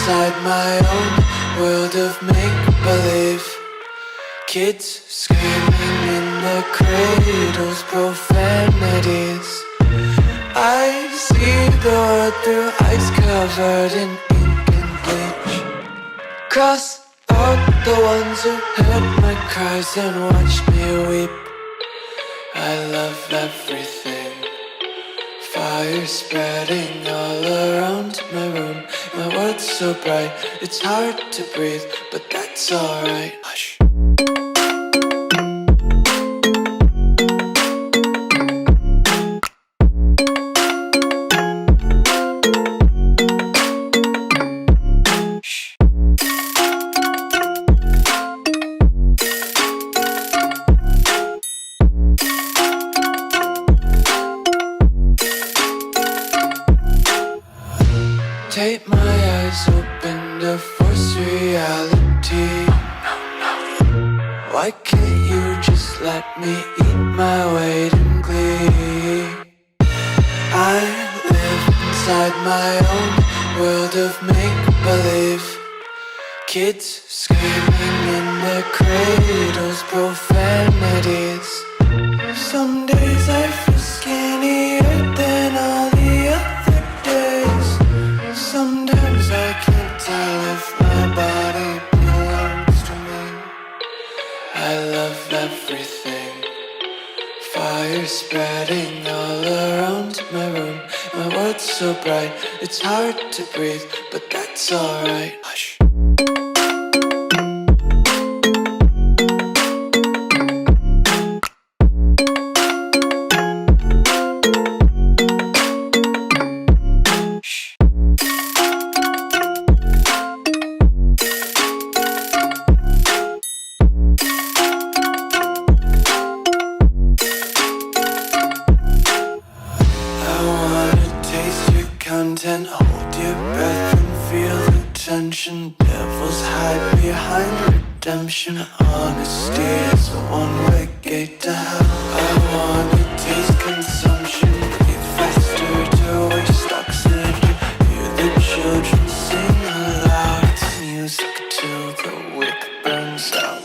inside my own world of make-believe. Kids screaming in their cradles, profanities. I see the world through ice covered in ink and bleach. Cross out the ones who heard my cries and watched me weep. I love everything. Fire spreading all around my room. My world's so bright, it's hard to breathe, but that's alright. Hush. Tape my eyes open to force reality. Why can't you just let me eat my weight in glee? I live inside my own world of make-believe. Kids screaming in their cradles, profanities. Some days I feel skinnier than all the other days. Sometimes I can't tell if my body belongs to me. I love everything. Fire spreading all around my room. My world's so bright, it's hard to breathe, but that's alright. Hush. Content, hold your breath and feel the tension. Devils hide behind redemption. Honesty is a one-way gate to hell. I wanna taste consumption, breathe faster to waste oxygen. Hear the children sing aloud. It's music till the wick burns out.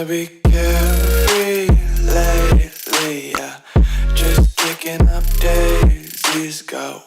Be carefree lately, yeah. Just kicking up daisies, got